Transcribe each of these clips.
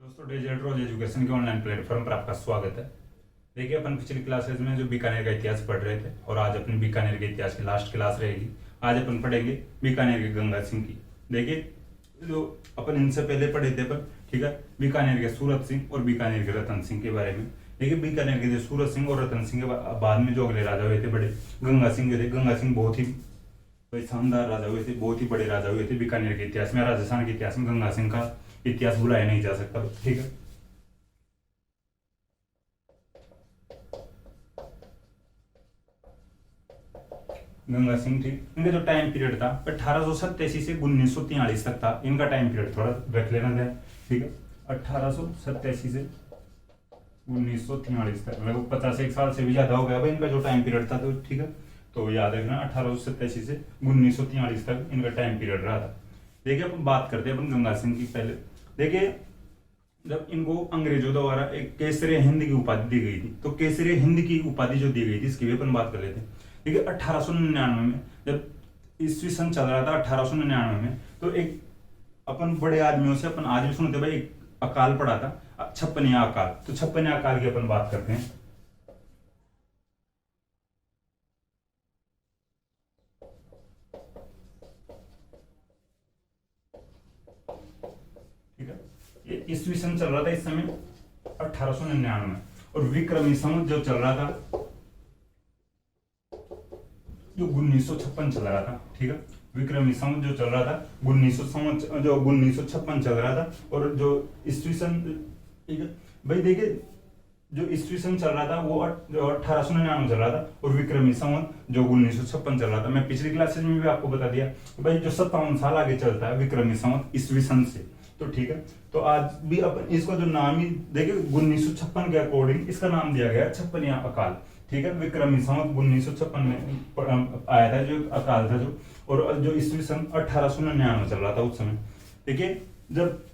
दोस्तों डिजिटल रोज एजुकेशन के online platform पर आपका स्वागत है। देखिए अपन पिछली क्लासेज में जो बीकानेर का इतिहास पढ़ रहे थे और आज अपनी बीकानेर के इतिहास की लास्ट क्लास रहेगी। आज अपन पढ़ेंगे बीकानेर के गंगा सिंह की। देखिए जो अपन इनसे पहले पढ़े थे अपन, ठीक है, बीकानेर के सूरत सिंह और बीकानेर के रतन सिंह के बारे में। देखिए बीकानेर के जो सूरत सिंह और रतन सिंह के बाद में जो अगले राजा हुए थे बड़े, गंगा सिंह के थे। गंगा सिंह बहुत ही शानदार राजा हुए थे, बहुत ही बड़े राजा हुए थे बीकानेर के इतिहास में। राजस्थान के इतिहास में गंगा सिंह का इतिहास भुलाया नहीं जा सकता, ठीक है। गंगा सिंह, ठीक, इनका जो टाइम पीरियड था 1887 से 1943 तक था। इनका टाइम पीरियड थोड़ा रख लेना है, ठीक है। 1887 से 1943 तक, लगभग 51 साल से भी ज्यादा हो गया भाई इनका जो टाइम पीरियड था, तो ठीक है। तो याद रखना 1887 से 1943 तक इनका टाइम पीरियड रहा था। देखिए अपन बात करते हैं अपन गंगा सिंह की। पहले देखिए जब इनको अंग्रेजों द्वारा एक केसरी हिंद की उपाधि दी गई थी, तो केसरी हिंद की उपाधि जो दी गई थी इसकी भी अपन बात कर लेते हैं। देखिए 1899 में जब ईस्वी सन चल रहा था 1899 में, तो एक अपन बड़े आदमियों से अपन आज भी सुनते भाई एक अकाल पड़ा था, छप्पनिया अकाल। तो छप्पनिया अकाल की अपन बात करते हैं। ठीक है, ये ईस्वी सन चल रहा था इस समय 1899 और विक्रमी संवत जो चल रहा था जो 1956 चल रहा था, ठीक है। विक्रमी संवत जो चल रहा था 1956 चल रहा था। और जो ईस्वी सन, ठीक है भाई, देखिए जो ईस्वी सन चल रहा था वो 1899 चल रहा था और विक्रमी संवत जो 1956 चल रहा था। मैं पिछली क्लासेज में भी आपको बता दिया भाई जो 57 साल आगे चलता है विक्रमी संवत ईस्वी सन से, तो ठीक है। तो आज भी अपन इसका जो नाम ही देखिए 1956 के अकॉर्डिंग इसका नाम दिया गया छप्पनिया अकाल, ठीक है। विक्रमी संवत 1956 में आया था जो अकाल था जो, और जो ईस्वी सन 1899 चल रहा था उस समय। देखिए जब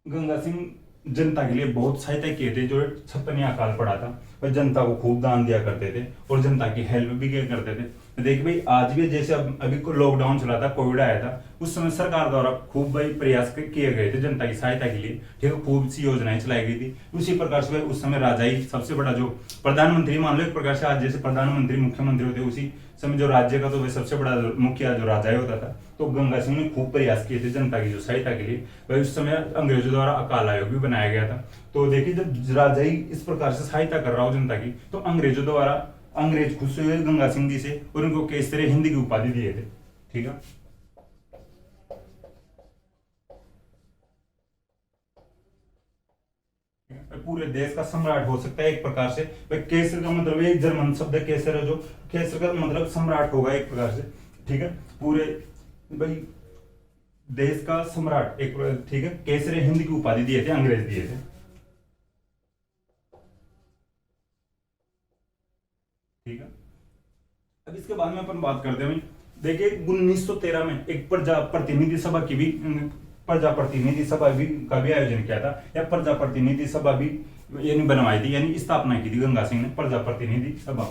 गंगा सिंह जनता के लिए बहुत सहायता किए थे, जो छप्पनिया अकाल पड़ा था, वह जनता को खूब दान दिया करते थे और जनता की हेल्प भी किया करते थे। देखिए भाई आज भी जैसे अभी लॉकडाउन चला था, कोविड आया था, उस समय सरकार द्वारा खूब भाई प्रयास किए गए थे जनता की सहायता के लिए, ठीक है। खूब सी योजनाएं चलाई गई थी। उसी प्रकार से उस समय राजा ही सबसे बड़ा जो प्रधानमंत्री मान लो एक प्रकार से, आज जैसे प्रधानमंत्री मुख्यमंत्री होते उसी समय जो राज्य का तो वह सबसे बड़ा मुखिया जो राजा ही होता था। तो गंगा सिंह ने खूब प्रयास किए थे जनता की जो सहायता के लिए। वही उस समय अंग्रेजों द्वारा अकाल आयोग भी बनाया गया था। तो देखिए जब राजा ही इस प्रकार से सहायता कर रहा हो जनता की, तो अंग्रेजों द्वारा अंग्रेज खुश हुए गंगा सिंह जी से और उनको केसरी हिंद की उपाधि दिए थे, ठीक है। पूरे देश का सम्राट हो सकता है एक प्रकार से। भाई केसर का मतलब एक जर्मन शब्द है केसर है, जो केसर का मतलब सम्राट होगा एक प्रकार से, ठीक है। पूरे भाई देश का सम्राट एक, ठीक है। केसरी हिंद की उपाधि दिए थे, अंग्रेज दिए थे, ठीक है। अब इसके बाद में अपन बात करते हैं। देखिए 1913 में एक प्रजा प्रतिनिधि सभा की भी प्रजा प्रतिनिधि सभा भी का भी आयोजन किया था, या प्रजा प्रतिनिधि सभा भी यानी बनवाई थी, यानी स्थापना की थी गंगा सिंह ने प्रजा प्रतिनिधि सभा।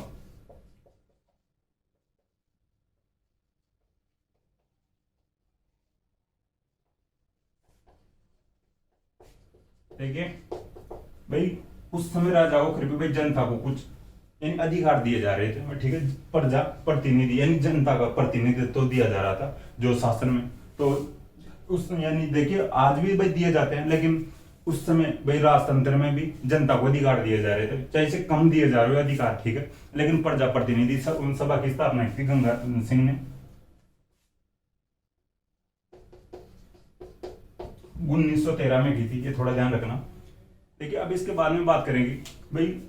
देखिए भाई उस समय राजा को फिर भी भाई जनता को कुछ यानी अधिकार दिए जा रहे थे, ठीक है। प्रजा प्रतिनिधि यानी जनता का प्रतिनिधित्व तो दिया जा रहा था जो शासन में। तो उस यानी देखिए आज भी भाई दिए जाते हैं, लेकिन उस समय भाई राजतंत्र में भी जनता को अधिकार दिए जा रहे थे, चाहे से कम दिए जा रहे हो अधिकार, ठीक है। लेकिन प्रजा प्रतिनिधि सभा की स्थापना की थी गंगा सिंह ने 1913 में की थी, ये थोड़ा ध्यान रखना। देखिए अब इसके बाद में बात करेंगे भाई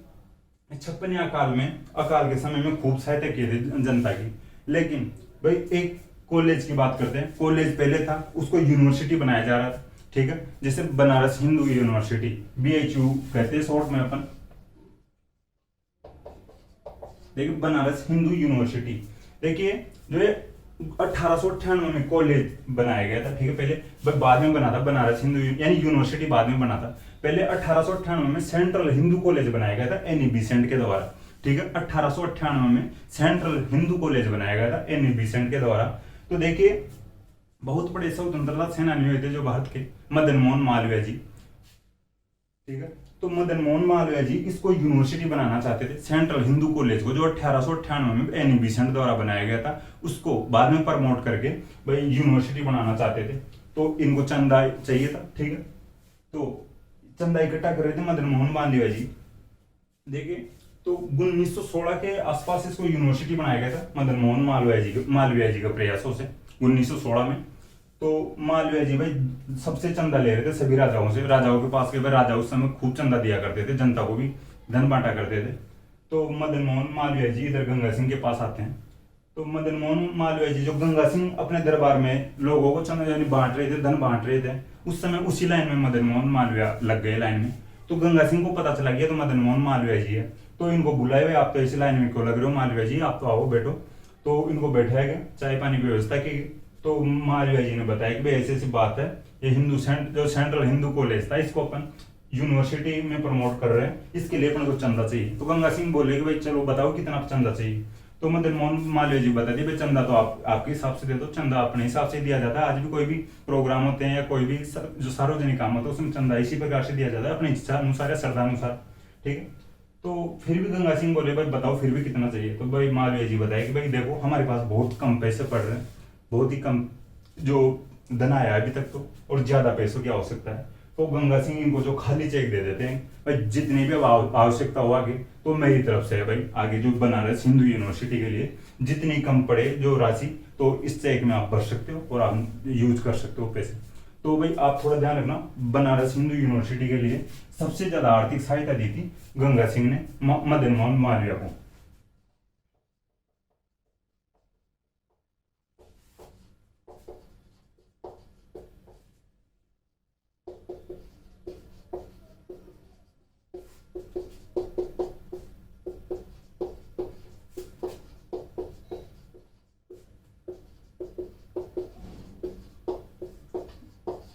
छप्पनिया अकाल में, अकाल के समय में खूब सहायता किए थे जनता की। लेकिन भाई एक कॉलेज की बात करते हैं। कॉलेज पहले था, उसको यूनिवर्सिटी बनाया जा रहा था, ठीक है। जैसे बनारस हिंदू यूनिवर्सिटी, BHU कहते हैं शॉर्ट में अपन। देखिए बनारस हिंदू यूनिवर्सिटी, देखिए जो है 1898 में कॉलेज बनाया गया था, ठीक है। पहले बाद में बना था बनारस हिंदू यानी यूनिवर्सिटी बाद में बना था। पहले 1898 में सेंट्रल हिंदू कॉलेज बनाया गया था NE बेसेंट के द्वारा, ठीक है। 1898 में सेंट्रल हिंदू कॉलेज बनाया गया था NE बेसेंट के द्वारा। तो देखिए बहुत बड़े स्वतंत्रता सेनानी हुए थे जो भारत के, मदन मोहन मालवीय जी, ठीक है। तो मदन मोहन मालवीय जी इसको यूनिवर्सिटी बनाना चाहते थे, सेंट्रल हिंदू कॉलेज को, जो 1898 में एनी बेसेंट द्वारा बनाया गया था, उसको बाद में प्रमोट करके भाई यूनिवर्सिटी बनाना चाहते थे। तो इनको चंदा चाहिए था, ठीक है। तो चंदा इकट्ठा कर रहे थे मदन मोहन मालवीय जी। देखिए, तो 1916 के आसपास इसको यूनिवर्सिटी बनाया गया था मदन मोहन मालवीय जी के प्रयासों से, 1916 में। तो मालवीय जी भाई सबसे चंदा ले रहे थे सभी राजाओं से, राजाओं के पास के भाई राजा उस समय खूब चंदा दिया करते थे, जनता को भी धन बांटा करते थे। तो मदन मोहन मालवीय जी इधर गंगा सिंह के पास आते हैं। तो मदन मोहन मालवीय जी, जो गंगा सिंह अपने दरबार में लोगों को चंदा यानी बांट रहे थे, धन बांट रहे थे, उस समय उसी लाइन में मदन मोहन मालवीय लग गए लाइन में। तो गंगा सिंह को पता चला गया तो मदन मोहन मालवीय जी है, तो इनको बुलाए हुए, आप तो इसी लाइन में क्यों लग रहे हो मालवीय जी, आप तो आओ बैठो। तो इनको बैठाया गया, चाय पानी की व्यवस्था की। तो मालवीय जी ने बताया कि भाई ऐसी ऐसी बात है, ये जो सेंट्रल हिंदू कॉलेज था, इसको अपन यूनिवर्सिटी में प्रमोट कर रहे हैं, इसके लिए अपन को चंदा चाहिए। तो गंगा सिंह बोले कि भाई चलो बताओ कितना चंदा चाहिए। तो मदन मोहन मालवीय जी बता दिए भाई चंदा तो आपके हिसाब से दे दो, चंदा अपने हिसाब से दिया जाता है। आज भी कोई भी प्रोग्राम होते हैं या कोई भी जो सार्वजनिक काम होता है उसमें चंदा इसी प्रकार से दिया जाता है, अपनी इच्छा अनुसार या श्रद्धा अनुसार, ठीक है। तो फिर भी गंगा सिंह बोले भाई बताओ फिर भी कितना चाहिए। तो भाई मालवीय जी बताए कि भाई देखो हमारे पास बहुत कम पैसे पड़ रहे हैं, बहुत ही कम जो धन आया अभी तक, तो और ज्यादा पैसों की आवश्यकता है। तो गंगा सिंह इनको जो खाली चेक दे देते हैं, भाई जितनी भी आवश्यकता हो आगे तो मेरी तरफ से है भाई, आगे जो बनारस हिंदू यूनिवर्सिटी के लिए जितनी कम पड़े जो राशि, तो इस चेक में आप भर सकते हो और आप यूज कर सकते हो पैसे। तो भाई आप थोड़ा ध्यान रखना, बनारस हिंदू यूनिवर्सिटी के लिए सबसे ज्यादा आर्थिक सहायता दी थी गंगा सिंह ने मदन मोहन मालवीय को।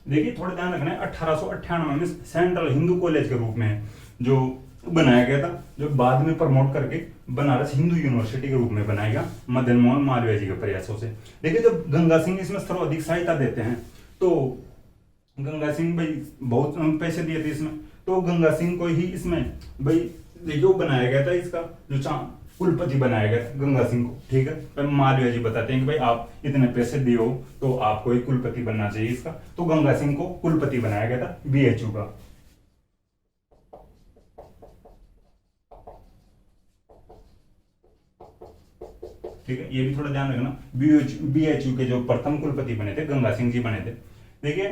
देखिए थोड़ा ध्यान रखना है, 1898 में सेंट्रल हिंदू कॉलेज के रूप में जो बनाया गया था, जो बाद में प्रमोट करके बनारस हिंदू यूनिवर्सिटी के रूप में बनाया गया मदन मोहन मालवीय जी के प्रयासों से। देखिए जब गंगा सिंह इसमें सर्वाधिक सहायता देते हैं, तो गंगा सिंह भाई बहुत पैसे दिए थे इसमें, तो गंगा सिंह को ही इसमें भाई देखिए वो बनाया गया था, इसका जो कुलपति बनाया गया था गंगा सिंह को, ठीक है। पर मालवीय जी बताते हैं कि भाई आप इतने पैसे दियो तो आपको ही कुलपति बनना चाहिए इसका। तो गंगा सिंह को कुलपति बनाया गया था बीएचयू का, ठीक है। ये भी थोड़ा ध्यान रखना, बीएचयू के जो प्रथम कुलपति बने थे गंगा सिंह जी बने थे। देखिए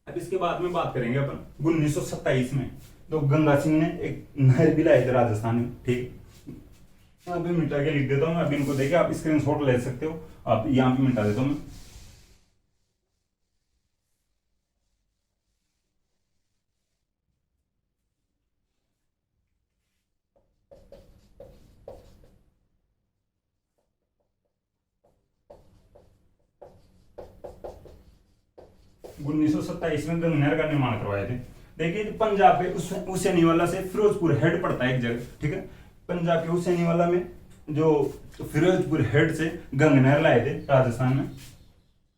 अब इसके बाद में बात करेंगे अपन 1927 में, तो गंगा सिंह ने एक नहर भी लाई थी राजस्थान में, ठीक। अभी मिटा के लिख देता हूँ, अभी इनको देखिए आप स्क्रीनशॉट ले सकते हो, आप यहाँ पे मिटा देता हूँ मैं। उन्नीस सौ सत्ताईस में गंगा नहर का निर्माण करवाए थे। देखिए पंजाब के हुसैनीवाला से फिरोजपुर हेड पड़ता है एक जगह, ठीक है। पंजाब के हुसैनीवाला में जो फिरोजपुर हेड से गंगा नहर लाए थे राजस्थान में,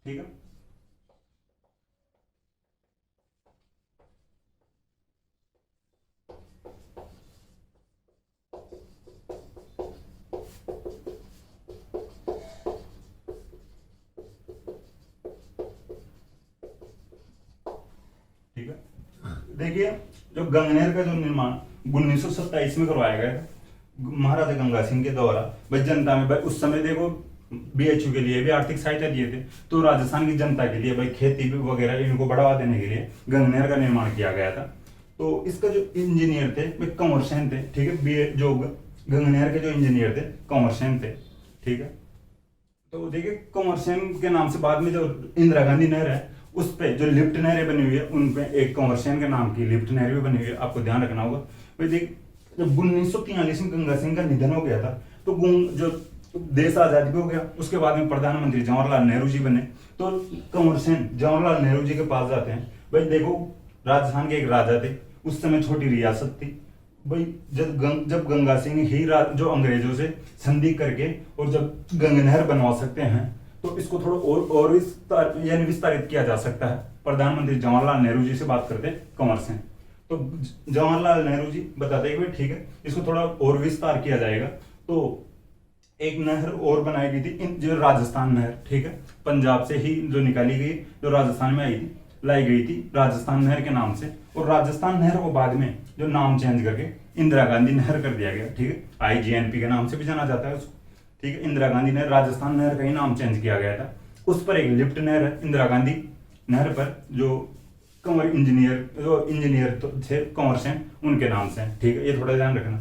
ठीक है। ठीक है, देखिए जो गंगनेर का जो निर्माण 1927 में करवाया गया था महाराजा गंगा सिंह के द्वारा, भाई जनता में, भाई उस समय देखो बीएचयू के लिए भी आर्थिक सहायता दिए थे, तो राजस्थान की जनता के लिए भाई खेती वगैरह इनको बढ़ावा देने के लिए गंगनेर का निर्माण किया गया था। तो इसका जो इंजीनियर थे भाई कंवर सेन थे, ठीक है। बी जो गंगनेर के जो इंजीनियर थे कंवर सेन थे, ठीक है। तो देखिए कंवर सेन के नाम से बाद में जो इंदिरा गांधी नहर है उस पे जो लिफ्ट नहरें बनी हुई है, उन पे एक कंवर सेन के नाम की लिफ्ट नहर भी बनी हुई है, आपको ध्यान रखना होगा। भाई देख जब 1943 में गंगा सिंह का निधन हो गया था, तो जो देश आजादी हो गया, उसके बाद में प्रधानमंत्री जवाहरलाल नेहरू जी बने। तो कंवर सेन जवाहरलाल नेहरू जी के पास जाते हैं, भाई देखो राजस्थान के एक राजा थे, उस समय छोटी रियासत थी भाई, जब गंगा सिंह ही जो अंग्रेजों से संधि करके और जब गंगा नहर बनवा सकते हैं, तो इसको थोड़ा और विस्तारित किया जा सकता है। प्रधानमंत्री जवाहरलाल नेहरू जी से बात करते हैं कंवर सिंह। तो जवाहरलाल नेहरू जी बताते हैं कि भाई ठीक है, इसको थोड़ा और विस्तार किया जाएगा। तो एक नहर और बनाई गई थी, जो राजस्थान नहर, ठीक है, पंजाब से ही जो निकाली गई, जो राजस्थान में आई थी, लाई गई थी राजस्थान नहर के नाम से। और राजस्थान नहर को बाद में जो नाम चेंज करके इंदिरा गांधी नहर कर दिया गया, ठीक है, IGNP के नाम से भी जाना जाता है उसको, ठीक है। इंदिरा गांधी नहर, राजस्थान नहर का ही नाम चेंज किया गया था। उस पर एक लिफ्ट नहर है इंदिरा गांधी नहर पर, जो कंवर इंजीनियर, जो इंजीनियर तो थे कंवर सेन, उनके नाम से, ठीक है, ये थोड़ा ध्यान रखना।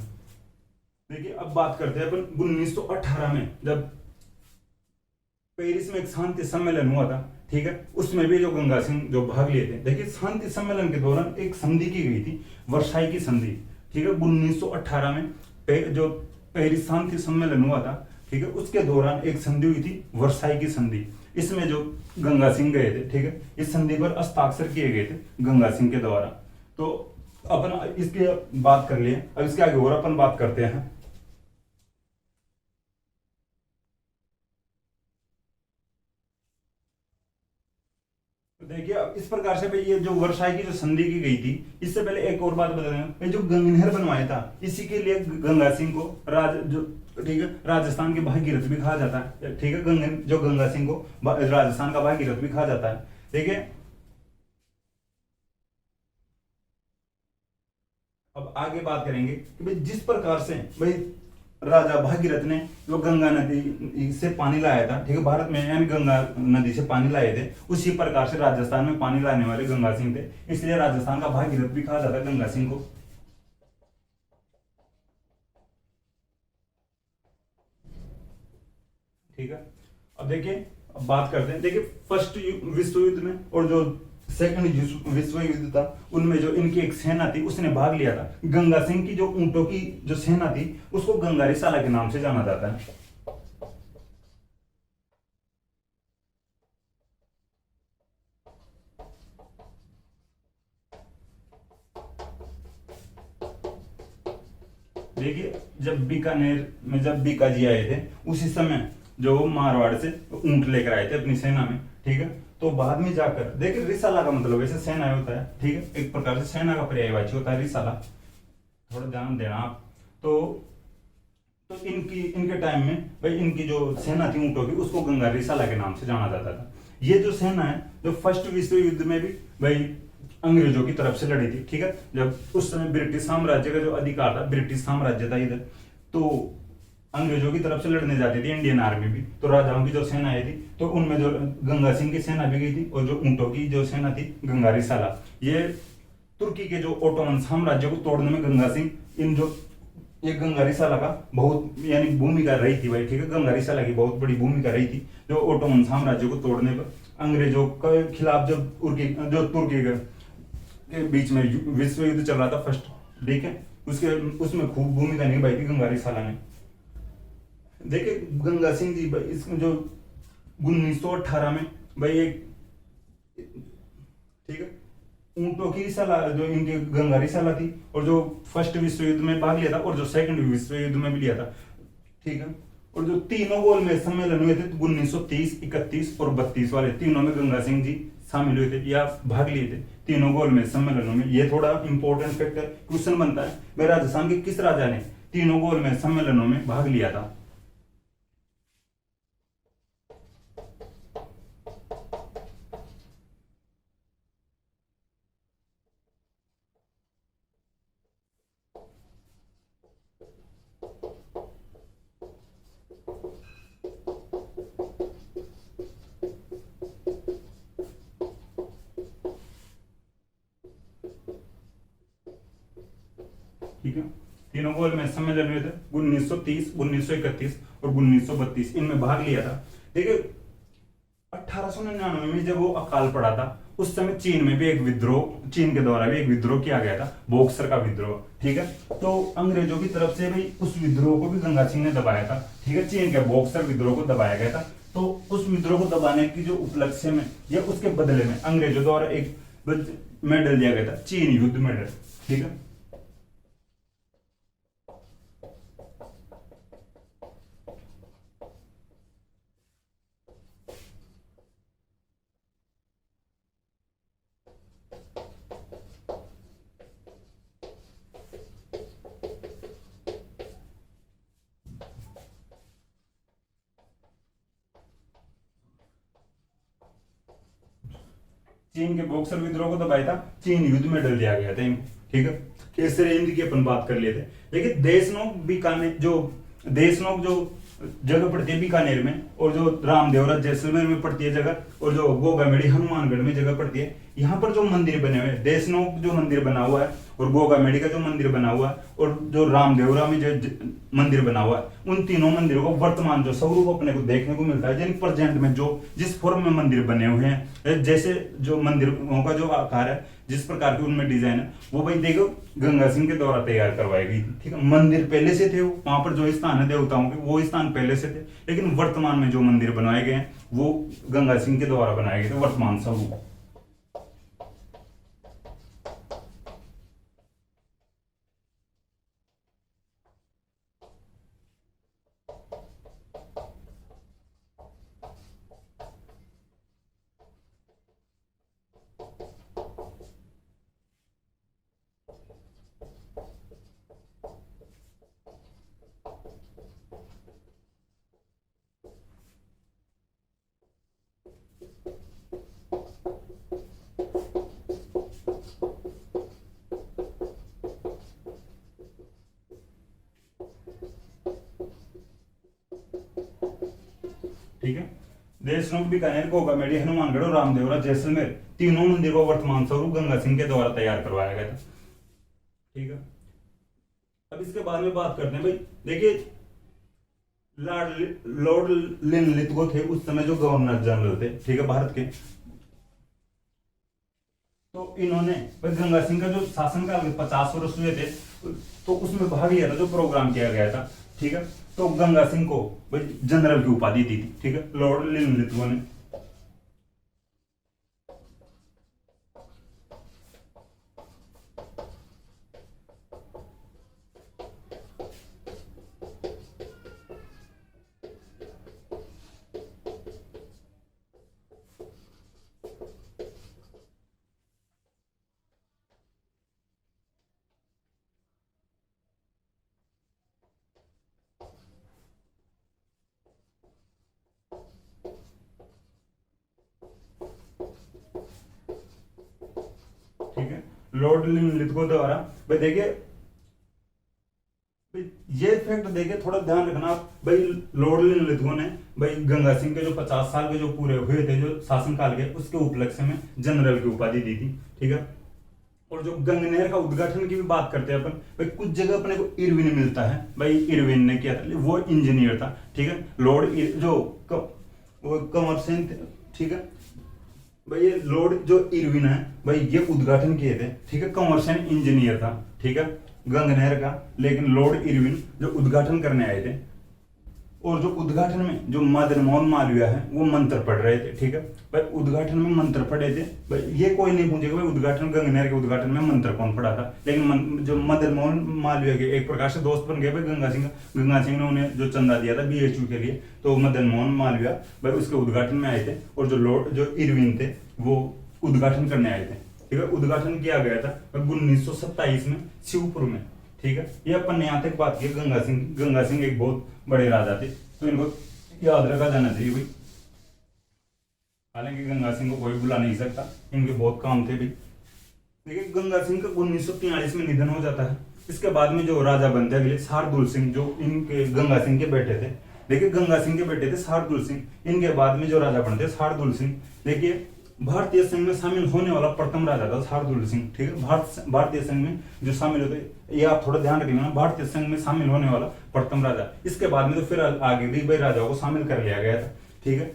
देखिए अब बात करते हैं अपन 1918 में, जब पेरिस में एक शांति सम्मेलन हुआ था, ठीक है, उसमें भी जो गंगा सिंह जो भाग लिए थे। देखिए शांति सम्मेलन के दौरान एक संधि की गई थी, वर्साई की संधि, ठीक है, 1918 में जो पेरिस शांति सम्मेलन हुआ था, ठीक है, उसके दौरान एक संधि हुई थी, वर्साई की संधि। इसमें जो गंगा सिंह गए थे, ठीक है, इस संधि पर हस्ताक्षर किए गए थे गंगा सिंह के द्वारा। तो अपन इसकी बात कर लिए, अब इसके आगे और अपन बात करते हैं। तो देखिए अब इस प्रकार से भाई ये जो वर्षाई की जो संधि की गई थी, इससे पहले एक और बात बता दें, ये जो गंगनहर बनवाया था, इसी के लिए गंगा सिंह को जो, ठीक है, राजस्थान के भागीरथ भी कहा जाता है, ठीक है, जो गंगा सिंह को राजस्थान का भागीरथ भी कहा जाता है। देखिए अब आगे बात करेंगे कि भाई जिस प्रकार से भाई राजा भागीरथ ने जो गंगा नदी से पानी लाया था, ठीक है, भारत में यानी गंगा नदी से पानी लाए थे, उसी प्रकार से राजस्थान में पानी लाने वाले गंगा सिंह थे, इसलिए राजस्थान का भागीरथ भी कहा जाता है गंगा सिंह को। ठीक है, अब देखिए, अब बात करते हैं। देखिए फर्स्ट विश्व युद्ध में और जो सेकंड विश्व युद्ध था, उनमें जो इनकी एक सेना थी उसने भाग लिया था। गंगा सिंह की जो ऊंटों की जो सेना थी, उसको गंगारी साला के नाम से जाना जाता है। देखिए जब बीकानेर में जब बीका जी आए थे, उसी समय जो मारवाड़ से ऊंट लेकर आए थे अपनी सेना में, ठीक है, तो बाद में जाकर देखिए रिसाला का मतलब वैसे सेना होता है, ठीक है, एक प्रकार से सेना का पर्यायवाची होता है रिसाला, थोड़ा ध्यान देना आप। तो इनकी इनके टाइम में भाई इनकी जो सेना थी ऊंटों की, उसको गंगा रिसाला के नाम से जाना जाता था। ये जो सेना है जो फर्स्ट विश्व युद्ध में भी भाई अंग्रेजों की तरफ से लड़ी थी, ठीक है, जब उस समय ब्रिटिश साम्राज्य का जो अधिकार था, ब्रिटिश साम्राज्य था इधर, तो अंग्रेजों की तरफ से लड़ने जाती थी इंडियन आर्मी भी, तो राजाओं की जो सेनाएं थी, तो उनमें जो गंगा सिंह की सेना भी गई थी, और जो ऊंटों की जो सेना थी गंगा रिसाला, ये तुर्की के जो ओटोमन साम्राज्य को तोड़ने में गंगा सिंह, इन जो ये गंगा रिसाला का बहुत यानी भूमिका रही थी भाई, ठीक है, गंगा रिसाला की बहुत बड़ी भूमिका रही थी, जो ओटोमन साम्राज्य को तोड़ने पर अंग्रेजों के खिलाफ जब तुर्की के बीच में विश्व युद्ध चल रहा था फर्स्ट, ठीक है, उसके उसमें खूब भूमिका निभाई थी गंगा रिसाला ने। देखिए गंगा सिंह जी भाई इसमें जो 1918 में भाई एक, ठीक है, ऊंटों की रिसाला जो इनकी गंगा रिसाला थी, और जो फर्स्ट विश्व युद्ध में भाग लिया था, और जो सेकंड विश्व युद्ध में भी लिया था, ठीक है, और जो तीनों गोलमेज सम्मेलन हुए थे 1930, 31 और 32 वाले, तीनों में गंगा सिंह जी शामिल हुए थे या भाग लिए थे तीनों गोलमेज सम्मेलनों में। ये थोड़ा इंपॉर्टेंट फैक्टर क्वेश्चन बनता है, भाई राजस्थान के किस राजा ने तीनों गोलमेज सम्मेलनों में भाग लिया था। ठीक है, तीनों गोल में सम्मेलन हुए थे 1930, 1931 और 1932, इनमें भाग लिया था। देखिए 1899 में जब वो अकाल पड़ा था, उस समय चीन में भी एक विद्रोह, चीन के द्वारा भी एक विद्रोह किया गया था, बॉक्सर का विद्रोह, ठीक है, तो अंग्रेजों की तरफ से भी उस विद्रोह को भी गंगा सिंह ने दबाया था, ठीक है, चीन के बॉक्सर विद्रोह को दबाया गया था। तो उस विद्रोह को दबाने की जो उपलक्ष्य में या उसके बदले में अंग्रेजों द्वारा एक मेडल दिया गया था, चीन युद्ध मेडल, ठीक है। चीन के बॉक्सर विद्रोह को दबाया था, चीन युद्ध में डल दिया गया था इनको, ठीक है। केसर हिंद की अपन बात कर लिए थे। देखिए देशनोक बीकानेर, जो देशनोक जो जगह पड़ती है बीकानेर में, और जो रामदेवरा जैसलमेर में पड़ती है जगह, और जो गोगामेड़ी हनुमानगढ़ में जगह पड़ती है, यहाँ पर जो मंदिर बने हुए हैं, देशनोक जो मंदिर बना हुआ है और गोगामेड़ी का जो मंदिर बना हुआ है और जो रामदेवरा में जो मंदिर बना हुआ है, उन तीनों मंदिरों को वर्तमान जो स्वरूप अपने को देखने को मिलता है, जिन प्रेजेंट में जो जिस फॉर्म में मंदिर बने हुए हैं, जैसे जो मंदिरों का जो आकार है, जिस प्रकार की उनमें डिजाइन है, वो भाई देखो गंगा सिंह के द्वारा तैयार करवाई गई थी, ठीक है। मंदिर पहले से थे, वहां पर जो स्थान है देवताओं के, वो स्थान पहले से थे, लेकिन वर्तमान में जो मंदिर बनाए गए हैं वो गंगा सिंह के द्वारा बनाए गए थे, वर्तमान स्वरूप। ठीक है। देशनोक बीकानेर गोगामेड़ी हनुमानगढ़ और रामदेवरा जैसलमेर तीनों मंदिर को वर्तमान स्वरूप गंगा सिंह के द्वारा तैयार करवाया गया था, ठीक है। अब इसके बाद में बात करते हैं भाई, देखिए लॉर्ड लिनलिथगो थे उस समय जो गवर्नर जनरल थे, ठीक है, भारत के। तो इन्होंने भाई गंगा सिंह का जो शासनकाल के 50 वर्ष हुए थे, तो उसमें भाग लिया था, जो प्रोग्राम किया गया था, ठीक है। तो गंगा सिंह को भाई जनरल की उपाधि दी थी, ठीक है, लॉर्ड लिनलिथगो ने। ठीक है, लॉर्ड लिनलिथगो द्वारा। भाई देखिए ये फैक्ट देखिए, थोड़ा ध्यान रखना भाई, लॉर्ड लिनलिथगो ने भाई गंगा सिंह के जो 50 साल के जो पूरे हुए थे जो शासनकाल के, उसके उपलक्ष्य में जनरल की उपाधि दी थी, ठीक है। और जो गंगनहर का उद्घाटन की भी बात करते हैं अपन, भाई कुछ जगह अपने को इरविन मिलता है, भाई इरविन ने किया था, वो इंजीनियर था, ठीक है। लॉर्ड जो वो कमरसेन, ठीक है भाई, ये लॉर्ड जो इरविन है भाई, ये उद्घाटन किए थे, ठीक है। कमर्शियल इंजीनियर था, ठीक है, गंगनहर का, लेकिन लॉर्ड इरविन जो उद्घाटन करने आए थे, और जो उद्घाटन में जो मदन मोहन मालवीय है वो मंत्र पढ़ रहे थे, ठीक है भाई। उद्घाटन में मंत्र पढ़े थे भाई, ये कोई नहीं पूछेगा भाई उद्घाटन गंगनहर के उद्घाटन में मंत्र कौन पढ़ा था, लेकिन जो मदन मोहन मालवीय के एक प्रकार से दोस्त बन गए भाई गंगा सिंह। गंगा सिंह ने उन्हें जो चंदा दिया था बीएचयू के लिए, तो मदन मोहन मालवीय भाई उसके उद्घाटन में आए थे, और जो लॉर्ड जो इरविन थे वो उद्घाटन करने आए थे, ठीक है। उद्घाटन किया गया था 1927 में शिवपुर में, ठीक है। ये अपन ने यहाँ तक बात की गंगा सिंह। गंगा सिंह एक बहुत बड़े राजा थे, तो इनको याद रखा जाना चाहिए भाई। हालांकि गंगा सिंह को कोई बुला नहीं सकता, इनके बहुत काम थे भाई। देखिए गंगा सिंह का 1943 में निधन हो जाता है। इसके बाद में जो राजा बनते अगले शार्दुल सिंह, जो इनके गंगा सिंह के बेटे थे। देखिए गंगा सिंह के बेटे थे शार्दुल सिंह, इनके बाद में जो राजा बनते शार्दुल सिंह। देखिए भारतीय संघ में शामिल होने वाला प्रथम राजा था शार्दुल सिंह, ठीक है। भारतीय संघ में जो शामिल होते, ये आप थोड़ा ध्यान रखना, भारतीय संघ में शामिल होने वाला प्रथम राजा। इसके बाद में तो फिर आगे भी भाई राजाओं को शामिल कर लिया गया था, ठीक है।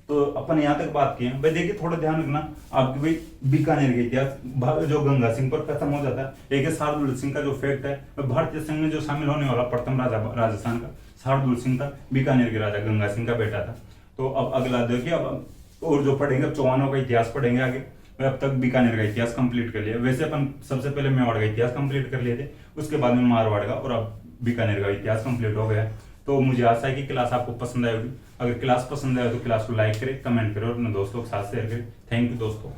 तो अपन यहाँ तक बात की है भाई। देखिए थोड़ा ध्यान रखना आपके भाई, बीकानेर का इतिहास जो गंगा सिंह पर खत्म हो जाता है। एक शार्दुल सिंह का जो फैक्ट है, भारतीय संघ में जो शामिल होने वाला प्रथम राजा राजस्थान का शार्दुल सिंह था, बीकानेर के राजा गंगा सिंह का बेटा था। तो अब अगला देखिए, अब और जो पढ़ेंगे, अब चौहानों का इतिहास पढ़ेंगे आगे। अब तक बीकानेर का इतिहास कंप्लीट कर लिया। वैसे अपन सबसे पहले मेवाड़ का इतिहास कंप्लीट कर लिए थे, उसके बाद में मारवाड़ का, और अब बीकानेर का इतिहास कंप्लीट हो गया। तो मुझे आशा है कि क्लास आपको पसंद आएगी। अगर क्लास पसंद आए तो क्लास को लाइक करें, कमेंट करें और अपने दोस्तों के साथ शेयर करें। थैंक यू दोस्तों।